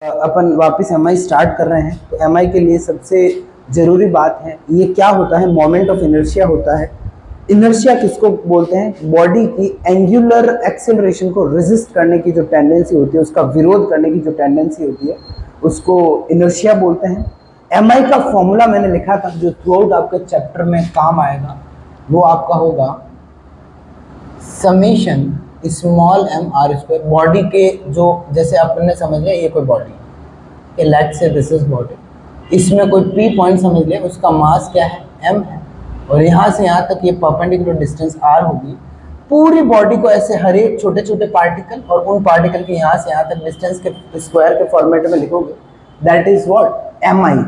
अपन वापस MI start कर रहे हैं। तो एमआई के लिए सबसे ज़रूरी बात है, ये क्या होता है, मोमेंट ऑफ इनर्शिया होता है। इनर्शिया किसको बोलते हैं? बॉडी की एंगुलर एक्सेलरेशन को रेजिस्ट करने की जो टेंडेंसी होती है, उसका विरोध करने की जो टेंडेंसी होती है, उसको इनर्शिया बोलते हैं। एमआई का फॉर्मूला मैंने लिखा था जो थ्रू आउट आपके चैप्टर में काम आएगा, वो आपका होगा summation small M R square. Body के जो, जैसे आपने समझ लिया ये कोई बॉडी है, let's say this is body, इसमें कोई पी पॉइंट समझ लिया, उसका मास क्या है? एम है, और यहाँ से यहाँ तक ये परपेंडिकुलर डिस्टेंस आर होगी। पूरी बॉडी को ऐसे हर एक छोटे छोटे पार्टिकल और उन पार्टिकल के यहाँ से यहाँ तक डिस्टेंस के स्क्वायर के फॉर्मेट में लिखोगे, दैट इज व्हाट? एम आई।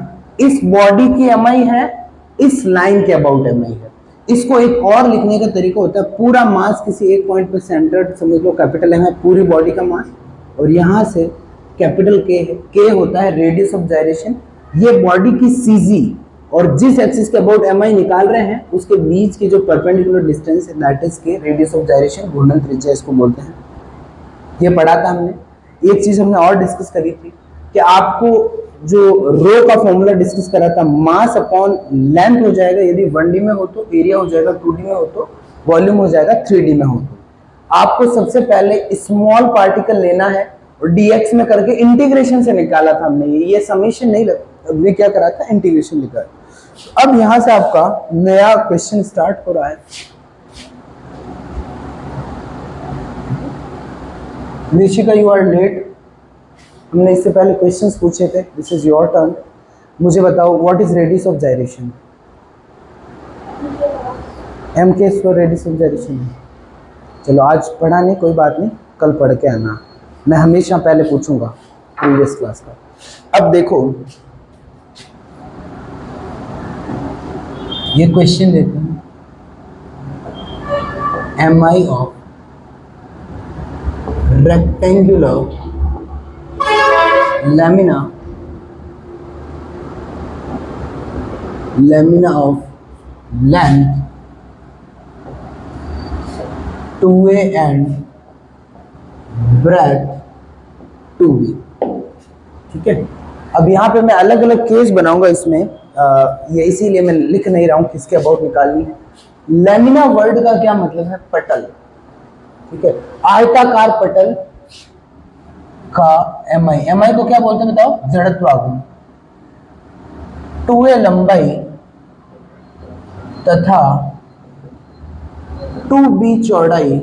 इस बॉडी की एम आई है, इस लाइन के अबाउट एम आई है। इसको एक और लिखने का तरीका होता है, पूरा मास किसी एक पॉइंट पर सेंटर्ड समझ लो, कैपिटल एम है पूरी बॉडी का मास, और यहाँ से कैपिटल के है, के होता है रेडियस ऑफ जायरेशन। ये बॉडी की सीजी और जिस एक्सिस के अबाउट एम आई निकाल रहे हैं उसके बीच की जो परपेंडिकुलर डिस्टेंस है, दैट इज के रेडियस ऑफ जायरेशन, घूर्णन त्रिज्या इसको बोलते हैं। ये पढ़ा था हमने। एक चीज हमने और डिस्कस करी थी कि आपको जो रो का फॉर्मूला डिस्कस करा था, मास अपॉन लेंथ हो जाएगा यदि 1D में हो तो, एरिया हो जाएगा 2D में हो तो, वॉल्यूम हो जाएगा 3D में हो तो। आपको सबसे पहले स्मॉल पार्टिकल लेना है और dx में करके इंटीग्रेशन से निकाला था हमने। ये समेशन नहीं लगा, हमने क्या करा था? इंटीग्रेशन लिखा है। अब यहां से आपका नया क्वेश्चन स्टार्ट हो रहा है। Rishika, you are late. हमने इससे पहले क्वेश्चंस पूछे थे, दिस इज योर टर्न। मुझे बताओ, what is radius of gyration? M K square radius of gyration है। चलो आज पढ़ा नहीं, कोई बात नहीं, कल पढ़ के आना। मैं हमेशा पहले पूछूंगा प्रीवियस क्लास का। अब देखो ये क्वेश्चन देते हैं, M I of rectangular lamina of length 2a and breadth 2b। ठीक है, अब यहाँ पे मैं अलग अलग केस बनाऊंगा इसमें, ये इसीलिए मैं लिख नहीं रहा हूँ किसके अबाउट निकालनी है। लेमिना वर्ड का क्या मतलब है? पटल। ठीक है, आयताकार पटल का एमआई, एमआई को क्या बोलते हैं बताओ? जड़त्वाघूर्ण। 2a लंबाई तथा 2b चौड़ाई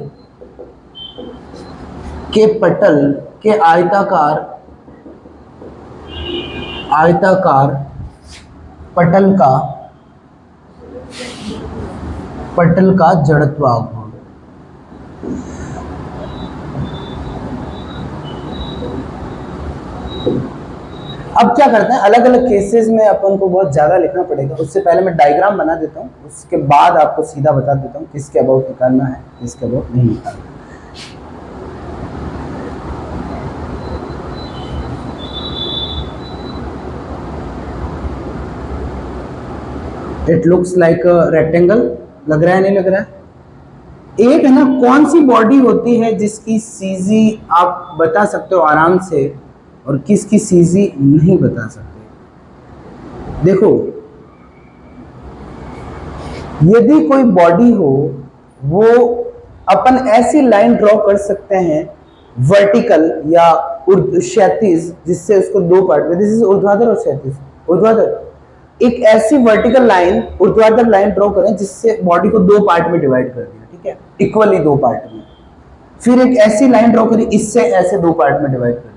के पटल के आयताकार पटल का जड़त्वाघूर्ण। अब क्या करते हैं, अलग अलग केसेस में अपन को बहुत ज्यादा लिखना पड़ेगा। उससे पहले मैं डायग्राम बना देता हूँ, उसके बाद आपको सीधा बता देता हूँ किसके अबाउट निकालना है, किसके अबाउट नहीं निकालना। It looks like a rectangle. लग रहा है, नहीं लग रहा है? एक है ना, कौन सी बॉडी होती है जिसकी सीजी आप बता सकते हो आराम से और किसकी सीजी नहीं बता सकते? देखो, यदि कोई बॉडी हो, वो अपन ऐसी लाइन ड्रॉ कर सकते हैं वर्टिकल या क्षैतिज, जिससे उसको दो पार्ट में, दिस इज ऊर्ध्वाधर और क्षैतिज, ऊर्ध्वाधर, एक ऐसी वर्टिकल लाइन, ऊर्ध्वाधर लाइन ड्रॉ करें जिससे बॉडी को दो पार्ट में डिवाइड कर दिया। ठीक है, इक्वली दो पार्ट में। फिर एक ऐसी लाइन ड्रॉ करी, इससे ऐसे दो पार्ट में डिवाइड कर दिया।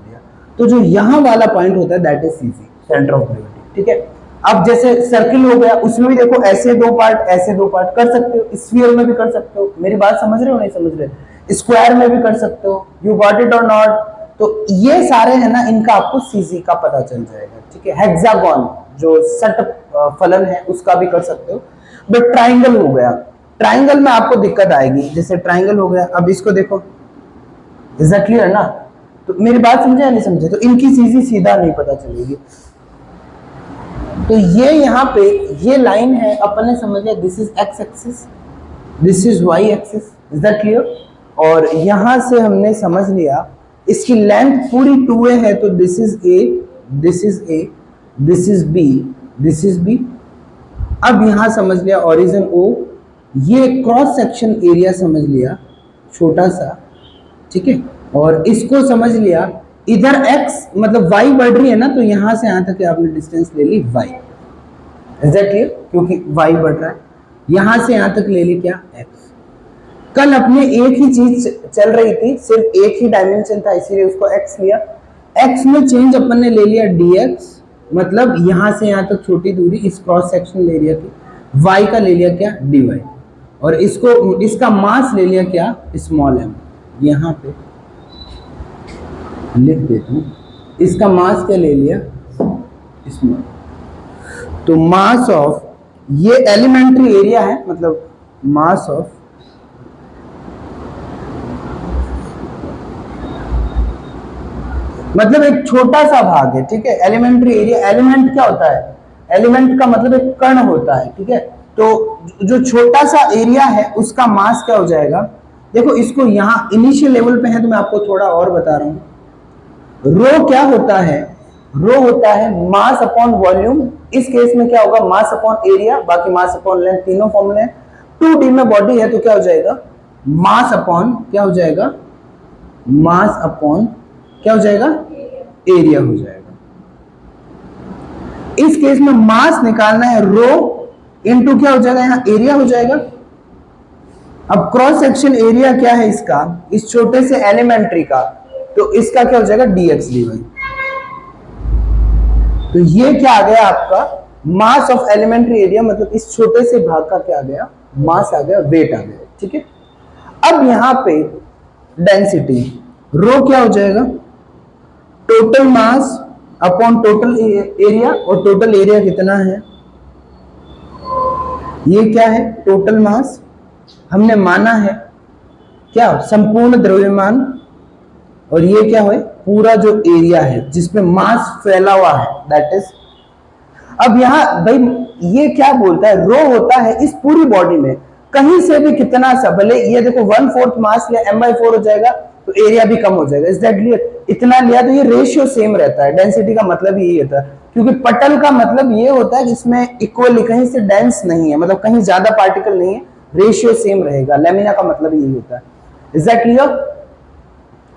तो जो यहां वाला पॉइंट होता है, that is CG, centre of gravity. ठीक है, अब जैसे सर्किल हो गया, उसमें भी देखो ऐसे दो पार्ट, ऐसे दो पार्ट कर सकते हो। स्फीयर में भी कर सकते हो। मेरी बात समझ रहे हो नहीं समझ रहे? स्क्वायर में भी कर सकते हो। यू गॉट इट और नॉट? तो ये सारे है ना, इनका आपको सीजी का पता चल जाएगा। ठीक है, हेक्सागोन जो सट फलन है उसका भी कर सकते हो। बट ट्राइंगल हो गया, ट्राइंगल में आपको दिक्कत आएगी। जैसे ट्राइंगल हो गया, अब इसको देखो, इज दैट क्लियर ना? तो मेरी बात समझे या नहीं समझे? तो इनकी सीधी सीधा नहीं पता चलेगी। तो ये यहाँ पे ये लाइन है, अपन ने समझ लिया this is X axis, this is Y axis, is that clear? और यहां से हमने समझ लिया इसकी लेंथ पूरी 2a है, तो this is A, this is A, this is B, this is B. अब यहां समझ लिया ओरिजिन ओ, ये क्रॉस सेक्शन एरिया समझ लिया छोटा सा, ठीक है। और इसको समझ लिया, इधर x मतलब y बढ़ रही है ना, तो यहां से यहां तक आपने डिस्टेंस ले ली y, इज दैट क्लियर? क्योंकि y बढ़ रहा है, यहां से यहां तक ले ली क्या, x। कल अपने एक ही चीज चल रही थी, सिर्फ एक ही डायमेंशन था, इसीलिए उसको x लिया। x में चेंज अपन ने ले लिया dx, मतलब यहां से यहां तक छोटी दूरी इस क्रॉस सेक्शनल एरिया की, y का ले लिया क्या, dy, और इसको इसका मास ले लिया क्या, स्मॉल m। यहां पे लिख देता हूं, इसका मास क्या ले लिया, स्मॉल। तो मास ऑफ, ये एलिमेंट्री एरिया है, मतलब मास ऑफ मतलब एक छोटा सा भाग है, ठीक है। एलिमेंट्री एरिया, एलिमेंट क्या होता है, एलिमेंट का मतलब एक कण होता है, ठीक है। तो जो छोटा सा एरिया है उसका मास क्या हो जाएगा, देखो इसको यहाँ इनिशियल लेवल पे है तो मैं आपको थोड़ा और बता रहा हूं। रो क्या होता है, रो होता है मास अपॉन वॉल्यूम। इस केस में क्या होगा, मास अपॉन एरिया, बाकी मास अपॉन लेंथ, तीनों फॉर्मूले हैं। 2D में बॉडी है तो क्या हो जाएगा, मास अपॉन क्या हो जाएगा, मास अपॉन क्या हो जाएगा, एरिया हो जाएगा। इस केस में मास निकालना है, रो इनटू क्या हो जाएगा, यहां एरिया हो जाएगा। अब क्रॉस सेक्शन एरिया क्या है इसका, इस छोटे से एलिमेंट्री का, तो इसका क्या हो जाएगा, dx dy। तो ये क्या आ गया आपका, मास ऑफ एलिमेंट्री एरिया, मतलब इस छोटे से भाग का क्या आ गया, मास आ गया, वेट आ गया, ठीक है। अब यहां पे डेंसिटी, रो क्या हो जाएगा, total mass upon total area, और टोटल एरिया कितना है, ये क्या है, टोटल मास। हमने माना है क्या, संपूर्ण द्रव्यमान, और ये क्या है, पूरा जो एरिया है जिसमें मास फैला हुआ है, दैट इज। अब यहां भाई ये क्या बोलता है, रो होता है इस पूरी बॉडी में कहीं से भी कितना सा, भले ये देखो 1/4 मास लिया, m/4 हो जाएगा, तो एरिया भी कम हो जाएगा, इज दैट क्लियर? इतना लिया तो ये रेशियो सेम रहता है। डेंसिटी का मतलब यही होता है, क्योंकि पटल का मतलब ये होता है कि इसमें इक्वली कहीं से डेंस नहीं है, मतलब कहीं ज्यादा पार्टिकल नहीं है, रेशियो सेम रहेगा। लेमिना का मतलब यही होता है, इज दैट क्लियर?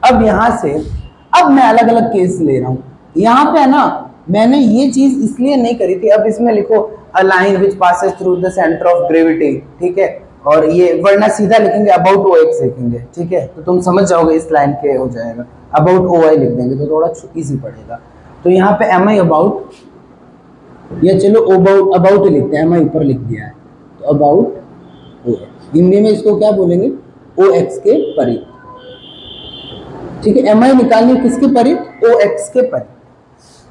अब यहां से, अब मैं अलग अलग केस ले रहा हूं। यहां पे है ना, मैंने ये चीज इसलिए नहीं करी थी, अब इसमें लिखो a line which passes through the centre of gravity, ठीक है। और ये वरना सीधा लिखेंगे अबाउट ओ एक्स लिखेंगे, ठीक है, तो तुम समझ जाओगे इस लाइन के हो जाएगा, अबाउट ओ आई लिख देंगे तो थोड़ा इजी पड़ेगा। तो यहाँ पे एम आई अबाउट, या चलो अबाउट, अबाउट ही लिखते हैं, एम आई ऊपर लिख दिया है, तो अबाउट ओ एक्स, हिंदी में इसको क्या बोलेंगे, ओ एक्स के परित, ठीक है। एम आई निकालनी किसके परित, ओ एक्स के परित।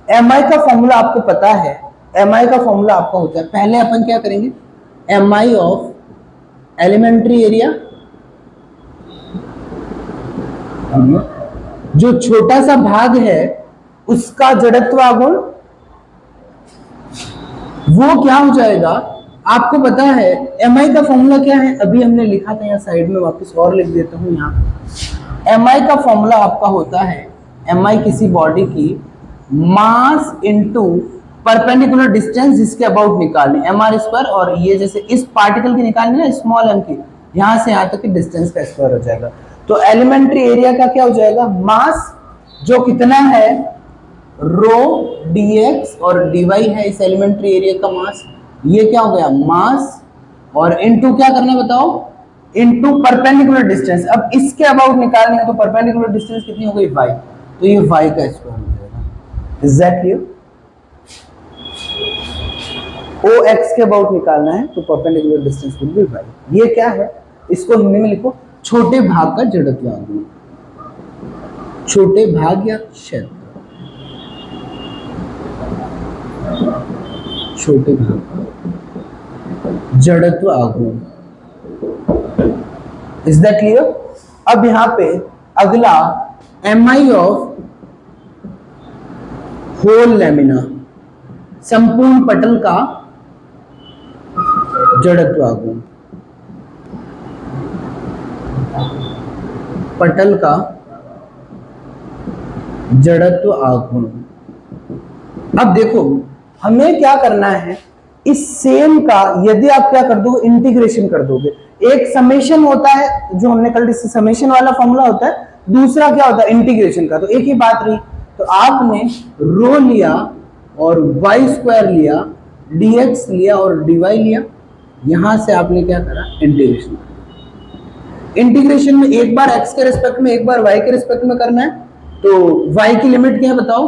एम आई का फॉर्मूला आपको पता है, एम आई का फॉर्मूला आपका होता है, पहले अपन क्या करेंगे, M I of elementary area, जो छोटा सा भाग है उसका जड़त्व आघूर्ण, वो क्या हो जाएगा, आपको पता है एम आई का फॉर्मूला क्या है, अभी हमने लिखा था यहाँ साइड में, वापस और लिख देता हूँ। यहाँ एम आई का फॉर्मूला आपका होता है, एम आई किसी बॉडी की मास इनटू परपेंडिकुलर डिस्टेंस जिसके अबाउट निकालने, एम आर स्क्वायर, और ये जैसे इस पार्टिकल की निकालनी ना, स्मॉल एम की, यहां से यहां तक की डिस्टेंस का स्क्वायर हो जाएगा। तो एलिमेंट्री एरिया का क्या हो जाएगा, मास जो कितना है, रो dx और dy है इस एलिमेंट्री एरिया का मास, ये क्या हो गया, मास, और इनटू क्या करना है बताओ, इनटू परपेंडिकुलर डिस्टेंस। अब इसके अबाउट निकालने है तो परपेंडिकुलर डिस्टेंस कितनी हो गई, y, तो ये y का स्क्वायर हो जाएगा। Is that clear? O X के अबाउट निकालना है तो perpendicular distance will be y। ये क्या है, इसको हिंदी में लिखो छोटे भाग का जड़त्व आघूर्ण, छोटे भाग या क्षेत्र, छोटे भाग का जड़त्व आघूर्ण। Is that clear? अब यहां पे अगला M I of whole lamina, संपूर्ण पटल का जड़त्व आघूर्ण, पटल का जड़त्व आघूर्ण। अब देखो हमें क्या करना है, इस सेम का यदि आप क्या कर दोगे, इंटीग्रेशन कर दोगे। एक समेशन होता है जो हमने कल समेशन वाला फॉर्मूला होता है, दूसरा क्या होता है इंटीग्रेशन का, तो एक ही बात रही। तो आपने रो लिया और वाई स्क्वायर लिया, dx लिया और dy लिया, यहां से आपने क्या करा इंटीग्रेशन। इंटीग्रेशन में एक बार x के रिस्पेक्ट में एक बार y के रिस्पेक्ट में करना है। तो y की लिमिट क्या है बताओ,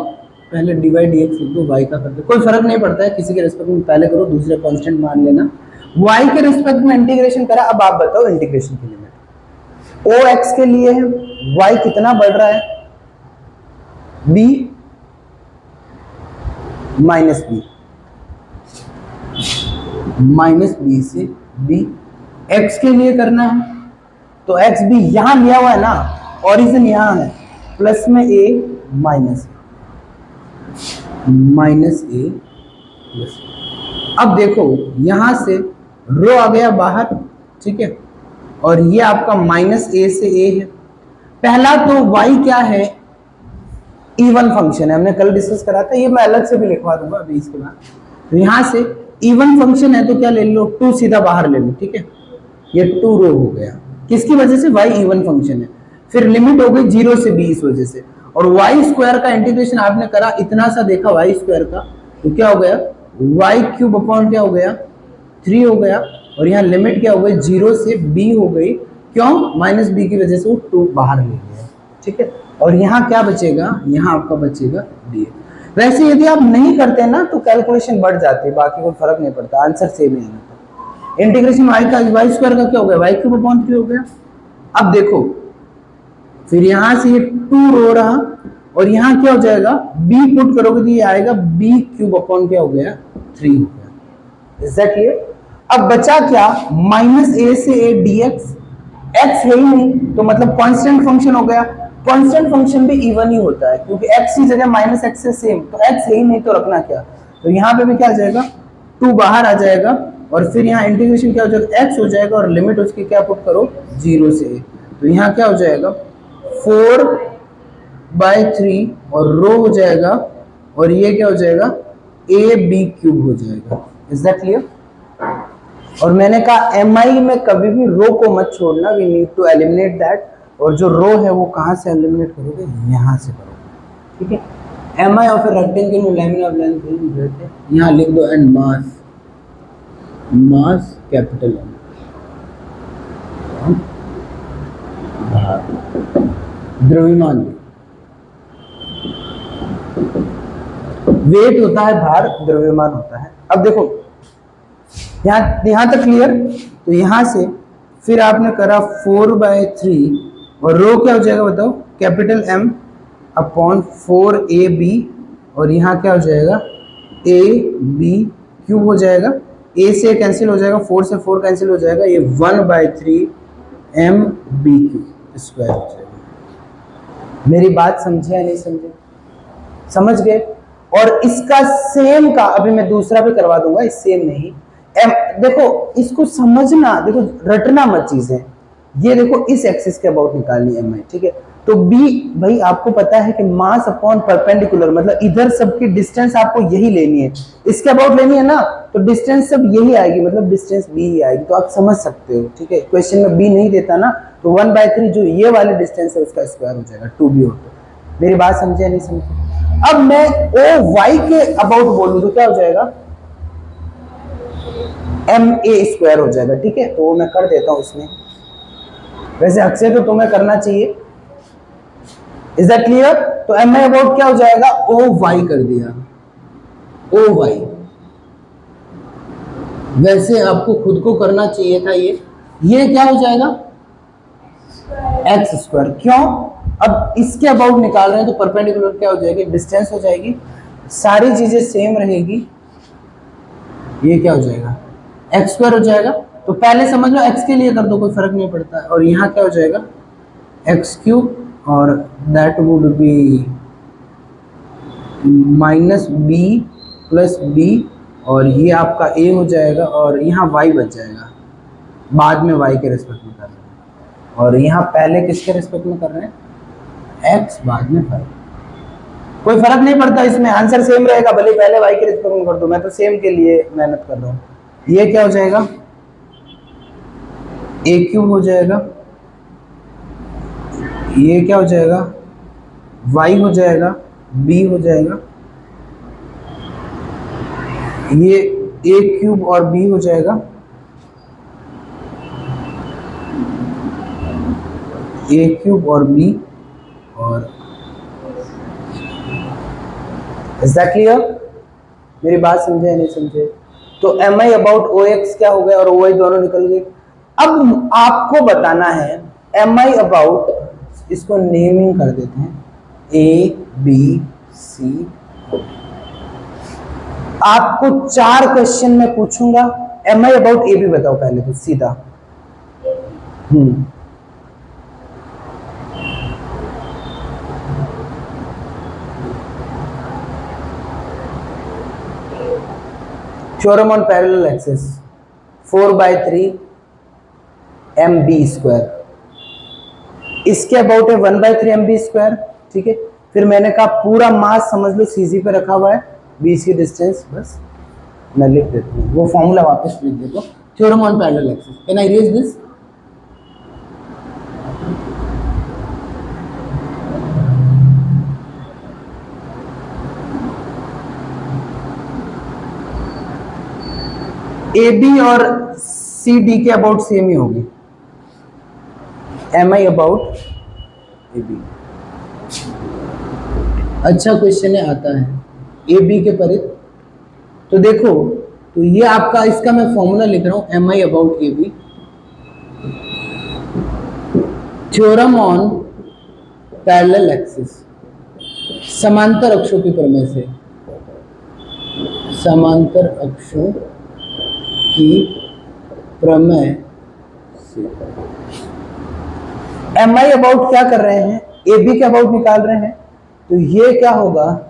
पहले dy dx लिख दो, y का कर दो, कोई फर्क नहीं पड़ता है, किसी के रिस्पेक्ट में पहले करो दूसरे कांस्टेंट मान लेना। y के रिस्पेक्ट में इंटीग्रेशन करा, अब आप बताओ इंटीग्रेशन की लिमिट। o x के लिए है, y कितना बढ़ रहा है, b minus b, minus B से b। x के लिए करना है तो एक्स भी यहां लिया हुआ है ना, ओरिजिन यहां है, प्लस में a माइनस a प्लस। अब देखो यहां से रो आ गया बाहर, ठीक है, और ये आपका माइनस a से a है। पहला तो y क्या है, इवन फंक्शन है, हमने कल डिस्कस करा था, ये मैं अलग से भी लिखवा दूंगा अभी इसके बाद। तो यहां से इवन फंक्शन है तो क्या ले लो, 2 सीधा बाहर ले लो, ठीक है, ये 2 रो हो गया, किसकी वजह से, y इवन फंक्शन है। फिर लिमिट हो गई 0 से b इस वजह से, और y स्क्वायर का इंटीग्रेशन आपने करा, इतना सा देखा y स्क्वायर का, तो क्या हो गया y क्यूब अपॉन क्या हो गया 3 हो गया, और यहाँ लिमिट क्या हो गई 0 से b हो गई, क्यों, माइनस b की वजह से वो 2 बाहर ले गया, ठीक है। और यहाँ क्या बचेगा, यहाँ आपका बचेगा d। वैसे यदि आप नहीं करते ना तो कैलकुलेशन बढ़ जाती है, बाकी कोई फर्क नहीं पड़ता, आंसर सेम ही आना। इंटीग्रेशन y स्क्वायर का क्या हो गया, y क्यूब अपॉन 3 हो गया। अब देखो फिर यहां से ये 2 रो रहा, और यहाँ क्या हो जाएगा, b पुट करोगे तो ये आएगा b क्यूब अपॉन क्या हो गया 3 हो गया। Is that clear. अब बचा क्या, माइनस a से a dx, x है ही नहीं तो मतलब कांस्टेंट फंक्शन हो गया। कांस्टेंट फंक्शन भी इवन ही होता है क्योंकि x की जगह माइनस x से सेम, तो x है ही नहीं तो रखना क्या, तो यहाँ पे भी क्या आ जाएगा 2 बाहर आ जाएगा, और फिर यहाँ इंटीग्रेशन क्या हो जाएगा x हो जाएगा, और लिमिट उसकी क्या पुट करो 0 से a, तो यहाँ क्या हो जाएगा 4/3 और रो हो जाएगा, और ये क्या हो जाएगा a b क्यूब हो जाएगा। Is that clear. और मैंने कहा mi में कभी भी रो को मत छोड़ना, we need to eliminate that, और जो रो है वो कहाँ से एलिमिनेट करोगे, यहाँ से करोगे, ठीक है। mi ऑफ ए रेक्टेंगल में लामिना ऑफ लेंथ यहाँ लिख दो, and mass, mass capital M, द्रव्यमान, वेट होता है भार, द्रव्यमान होता है। अब देखो यहां तक क्लियर। तो यहां से फिर आपने करा 4/3, और रो क्या हो जाएगा बताओ, कैपिटल M अपॉन 4ab, और यहाँ क्या हो जाएगा ab क्यूब हो जाएगा, a से कैंसिल हो जाएगा, 4 से 4 कैंसिल हो जाएगा, ये 1/3 mb क्यूब स्क्वायर हो जाएगा। मेरी बात समझे या नहीं समझे, समझ गए। और इसका सेम का अभी मैं दूसरा भी करवा दूंगा, इस सेम नहीं, देखो इसको समझना, देखो रटना मत चीजें। ये देखो इस एक्सिस के अबाउट निकालनी है mi, ठीक है। तो b भाई आपको पता है कि मास अपॉन परपेंडिकुलर, मतलब इधर सबकी डिस्टेंस आपको यही लेनी है, इसके अबाउट लेनी है ना, तो डिस्टेंस सब यही आएगी, मतलब डिस्टेंस b ही आएगी, तो आप समझ सकते हो, ठीक है। क्वेश्चन में b नहीं देता ना, तो 1/3 जो ये वाली डिस्टेंस है उसका स्क्वायर हो जाएगा, 2b होता है। मेरी बात समझे या नहीं समझे। अब मैं o y के अबाउट बोलूं तो क्या हो जाएगा, ma स्क्वायर हो जाएगा, ठीक है। तो वो मैं कर देता हूं इसमें, वैसे अक्सर तो तुम्हें करना चाहिए। Is that clear. तो ma अबाउट क्या हो जाएगा, ओ वाई कर दिया, ओ वाई। वैसे आपको खुद को करना चाहिए था ये क्या हो जाएगा एक्स स्क्वायर, क्यों, अब इसके अबाउट निकाल रहे हैं तो परपेंडिकुलर क्या हो जाएगी, डिस्टेंस हो जाएगी, सारी चीजें सेम रहेगी, ये क्या हो जाएगा एक्स स्क्वायर हो जाएगा। तो पहले समझ लो एक्स के लिए कर दो, कोई फर्क नहीं पड़ता, और यहाँ क्या हो जाएगा एक्स क्यूब, और that would be minus B plus B, और ये आपका a हो जाएगा, और यहाँ y बच जाएगा, बाद में y के रिस्पेक्ट में कर रहे हैं, और यहाँ पहले किसके रिस्पेक्ट में कर रहे हैं x, बाद में y। कोई फर्क नहीं पड़ता, इसमें आंसर सेम रहेगा, भले पहले y के रिस्पेक्ट में कर दो, मैं तो सेम के लिए मेहनत कर रहा हूँ। ये क्या हो जाएगा, a क्यूब हो जाएगा, ये क्या हो जाएगा, y हो जाएगा, b हो जाएगा, ये a क्यूब और b हो जाएगा, a क्यूब और b, और इज दैट क्लियर? मेरी बात समझे या नहीं समझे? तो M I about O X क्या हो गया, और ओ आई दोनों निकल गए। अब आपको बताना है एम आई अबाउट, इसको नेमिंग कर देते हैं, ए बी सी। आपको 4 क्वेश्चन में पूछूंगा, M I about A B बताओ पहले तो सीधा। Theorem on parallel axis, 4/3 mb square, इसके अबाउट है 1/3 mb स्क्वायर, ठीक है। फिर मैंने कहा पूरा मास समझ लो सीजी पे रखा हुआ है, बीच की डिस्टेंस, बस मैं लिख देता हूँ, वो फॉर्मूला वापस लिख देता हूँ, theorem on parallel axis. Can I erase this? A B और सी डी के अबाउट सेम ही होगी, M I about A B. अच्छा क्वेश्चन है, आता है ए बी के परित। तो देखो, तो ये आपका, इसका मैं फॉर्मूला लिख रहा हूं, M I about A B, theorem on parallel axis, समांतर अक्षों की प्रमेय से, समांतर अक्षों की प्रमेय से। एम आई अबाउट क्या कर रहे हैं, ए बी के अबाउट निकाल रहे हैं, तो ये क्या होगा,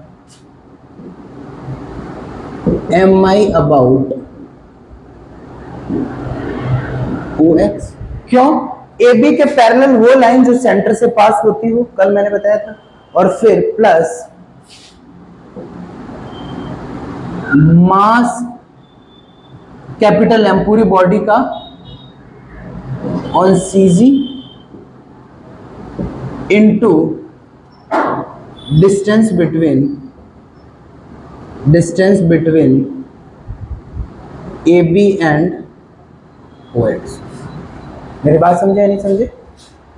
M I about O X. क्यों? ए बी के पैरेलल वो लाइन जो सेंटर से पास होती हो, कल मैंने बताया था, और फिर प्लस मास कैपिटल एम पूरी बॉडी का on CG into distance between A B and O X. मेरी बात समझे या नहीं समझे?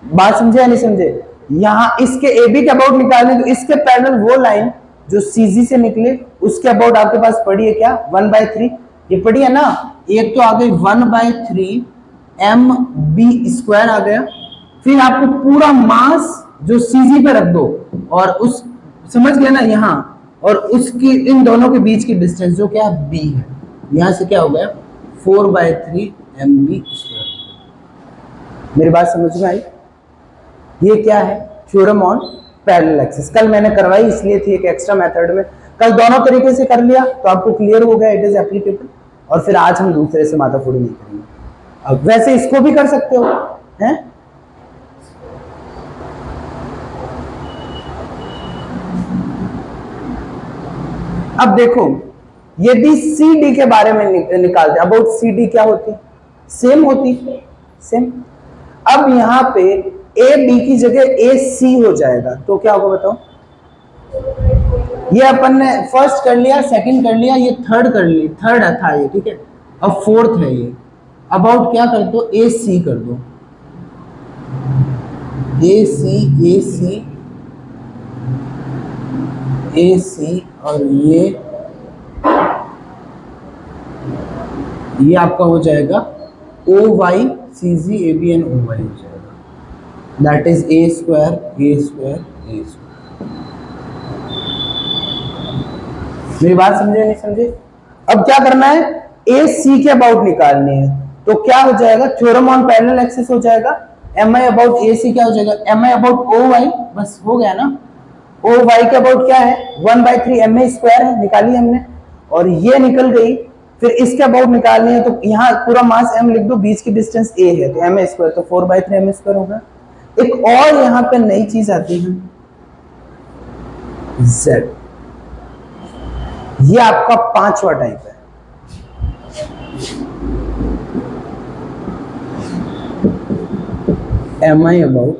बात समझे या नहीं समझे? यहां इसके ए बी के अबाउट निकालने, तो इसके पैरेलल वो लाइन जो सीजी से निकले, उसके अबाउट आपके पास पड़ी है क्या, 1/3, ये पड़ी है ना। एक तो आ गई 1/3 एम बी स्क्वायर आ गया, फिर आपको पूरा मास जो सीजी पे रख दो, और उस, समझ गया ना यहाँ, और उसकी इन दोनों के बीच की डिस्टेंस जो क्या बी है, यहां से क्या हो गया 4/3 एम बी स्क्वायर। मेरी बात समझ में आई? ये क्या है, थ्योरम ऑन पैरेलल एक्सिस। कल मैंने करवाई इसलिए थी एक एक्स्ट्रा मेथड में, कल दोनों तरीके से कर लिया तो आपको क्लियर हो गया, इट इज एप्लीकेबल। और फिर आज हम दूसरे से माथाफोड़ी नहीं करेंगे। अब वैसे इसको भी कर सकते हो, हैं? अब देखो, यदि सी डी के बारे में निकालते, अबाउट सी डी क्या होती, सेम होती, सेम। अब यहाँ पे ए बी की जगह ए सी हो जाएगा, तो क्या होगा बताओ? ये अपन ने फर्स्ट कर लिया, सेकंड कर लिया, ये थर्ड कर ली, थर्ड था ये, ठीक है। अब फोर्थ है ये, अबाउट क्या कर दो, ए सी कर दो, ए सी ए सी ए सी, और ये आपका हो जाएगा O Y C G A B N O Y हो जाएगा, that is A square A square A square. मेरी बात समझे नहीं समझे? अब क्या करना है, ए सी के अबाउट निकालनी है, तो क्या हो जाएगा, थ्योरम ऑन पैरेलल एक्सिस हो जाएगा, एम आई अबाउट ए सी क्या हो जाएगा, M I about O Y, बस हो गया ना। ओ वाई के अबाउट क्या है, 1/3 एम ए स्क्वायर है, निकाली हमने, और ये निकल गई। फिर इसके अबाउट निकालनी है, तो यहाँ पूरा मास m लिख दो, बीच की डिस्टेंस a है, तो एम ए स्क्वायर, तो 4/3 एम ए स्क्वायर होगा। एक और यहाँ पे नई चीज आती है, Z, ये आपका पांचवा टाइप है। एम आई अबाउट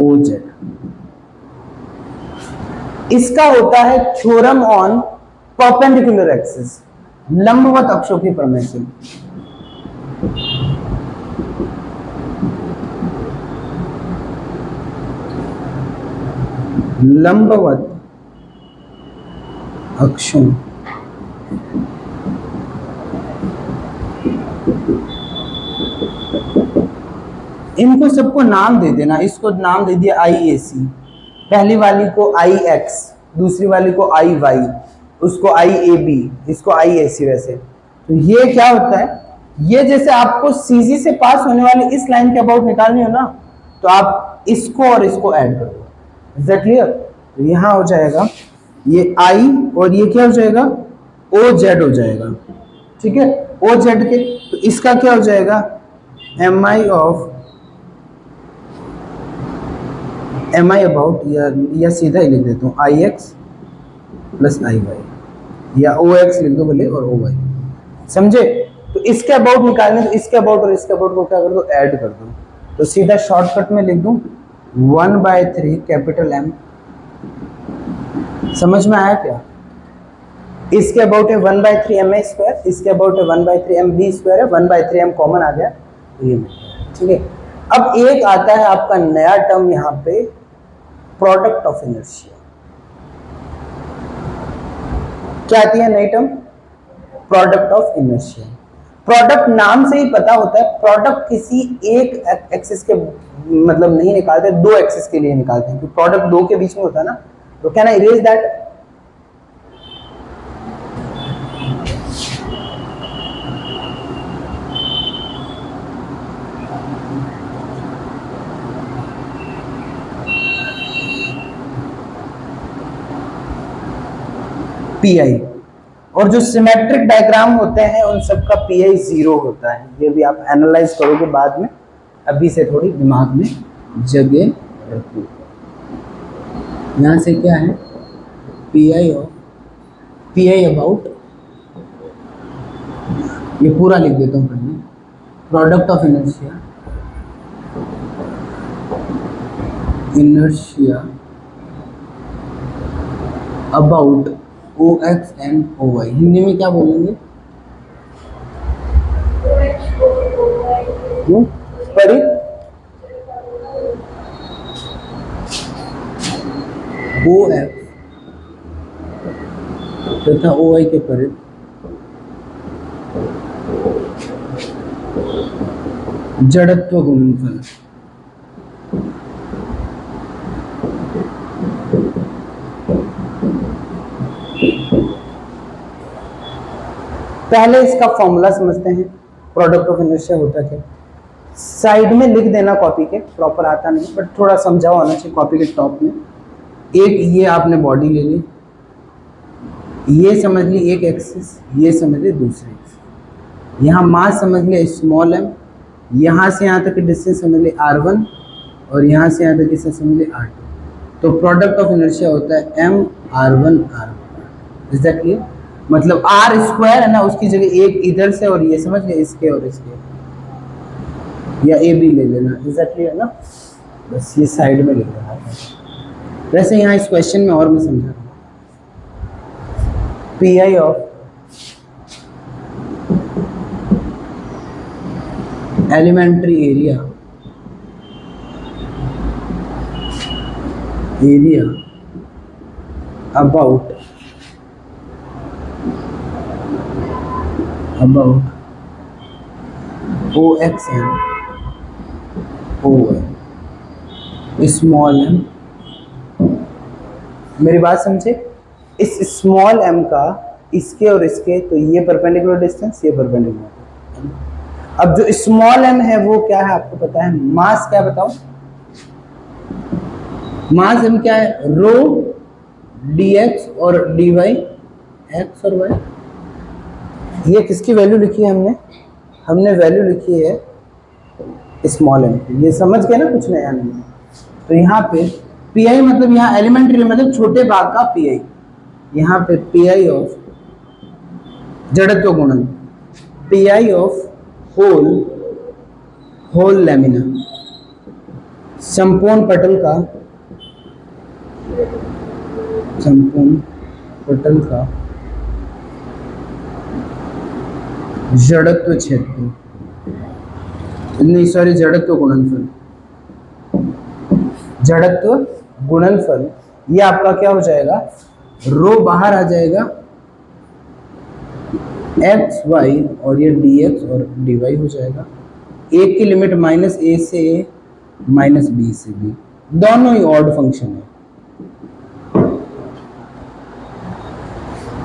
OZ, इसका होता है थ्योरम ऑन परपेंडिकुलर एक्सिस, लंबवत अक्षों की प्रमेय से। लंबवत अक्षों इनको सबको नाम दे देना। इसको नाम दे दिया IAC, पहली वाली को IX, दूसरी वाली को IY, उसको IAB, इसको IAC। वैसे तो ये क्या होता है, ये जैसे आपको CG से पास होने वाली इस लाइन के अबाउट निकालनी हो ना, तो आप इसको और इसको ऐड कर दो। Is that clear? तो यहां हो जाएगा ये I और ये क्या हो जाएगा, OZ हो जाएगा। ठीक है, OZ के, तो इसका क्या हो जाएगा, MI ऑफ MI अबाउट, या सीधा ही लिख देता हूँ IX प्लस IY, या OX लिख दो भले और OY। समझे? तो इसके अबाउट निकालने, तो इसके अबाउट और इसके अबाउट को क्या कर दो, ऐड कर दो। तो सीधा शॉर्टकट में लिख दूं 1/3 कैपिटल M। समझ में आया क्या? इसके अबाउट है 1/3 MA स्क्वायर, इसके अबाउट है 1/3 MB स्क्वायर है, 1/3 M कॉमन आ गया, तो ये मिल गया। ठीक है, अब एक आता है आपका नया टर्म यहाँ पे, प्रोडक्ट ऑफ इनर्शिया। क्या आती है नई term? Product of inertia. Product नाम से ही पता होता है, प्रोडक्ट किसी एक एक्सिस के मतलब नहीं निकालते, दो एक्सिस के लिए निकालते हैं, क्योंकि प्रोडक्ट दो के बीच में होता है ना। तो can I erase that? PI, और जो सिमेट्रिक डायग्राम होते हैं उन सबका PI 0 होता है। ये भी आप एनालाइज करोगे बाद में, अभी से थोड़ी दिमाग में जगह रखो। यहाँ से क्या है, PI अबाउट, ये पूरा लिख देता हूँ पहले, product of inertia about OX and OY। Hindi में क्या बोलेंगे? परित OX तथा OY के परित जड़त्व गुणनफल। पहले इसका फॉर्मूला समझते हैं, प्रोडक्ट ऑफ इनर्शिया होता क्या। साइड में लिख देना कॉपी के, प्रॉपर आता नहीं बट थोड़ा समझाओ आना चाहिए कॉपी के टॉप में। एक ये आपने बॉडी ले ली, ये समझ ली एक एक्सिस, ये समझ ली दूसरी एक्सिस। यहाँ मास समझ लिया स्मॉल m, यहाँ से यहाँ तक की डिस्टेंस समझ ली R1, और यहाँ से यहाँ तक की समझ ली R2। तो प्रोडक्ट ऑफ इनर्शिया होता है M R1 R1। Is that clear? मतलब R स्क्वायर है ना, उसकी जगह एक इधर से और ये समझ गए, इसके और इसके, या AB ले लेना। इज दैट क्लियर ना? बस ये साइड में लिख रहा है। वैसे यहाँ इस क्वेश्चन में और मैं समझा रहा हूँ, PI of elementary area about OX and OY small m। मेरी बात समझे? इस स्मॉल m का इसके और इसके, तो ये परपेंडिकुलर डिस्टेंस, ये परपेंडिकुलर। अब जो स्मॉल m है वो क्या है आपको पता है? मास क्या बताओ? मास m क्या है? रो dx और dy, x और y। ये किसकी वैल्यू लिखी है हमने? हमने वैल्यू लिखी है स्मॉल m। ये समझ गए ना, कुछ नया नहीं। तो यहाँ पे पी आई मतलब यहाँ एलिमेंट्री मतलब छोटे भाग का पी आई, यहाँ पे पी आई ऑफ जड़त्व गुणन, P I of whole lamina, संपूर्ण पटल का जड़त्व क्षेत्र, नहीं सॉरी, जड़त्व गुणनफल, ये आपका क्या हो जाएगा, रो बाहर आ जाएगा, एक्स वाई और ये डी एक्स और डी वाई हो जाएगा। एक की लिमिट माइनस ए से ए माइनस बी से बी, दोनों ही ऑड फंक्शन है।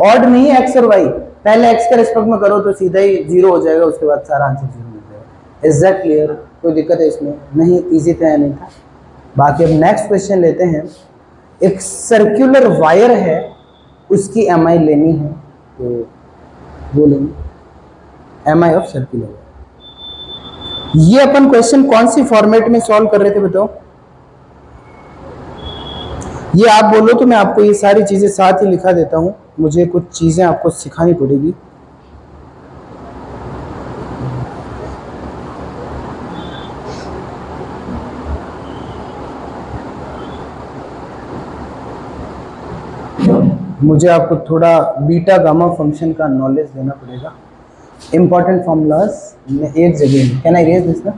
ऑड नहीं है एक्स और वाई, पहले एक्स के रेस्पेक्ट में करो तो सीधा ही जीरो हो जाएगा, उसके बाद सारा आंसर जीरो हो जाएगा। Is that clear? कोई दिक्कत है इसमें? नहीं, इजी था या नहीं था? बाकी अब नेक्स्ट क्वेश्चन लेते हैं। एक सर्कुलर वायर है, उसकी एम आई लेनी है, तो वो लेंगे M I of circular wire. ये अपन क्वेश्चन कौन सी फॉर्मेट में सॉल्व कर रहे थे बताओ? ये आप बोलो तो मैं आपको ये सारी चीजें साथ ही लिखा देता हूं, मुझे कुछ चीजें आपको सिखानी पड़ेगी। मुझे आपको थोड़ा बीटा गामा फंक्शन का नॉलेज देना पड़ेगा। इंपॉर्टेंट फॉर्मूलाज एक जगह, कैन आई रेज दिस ना?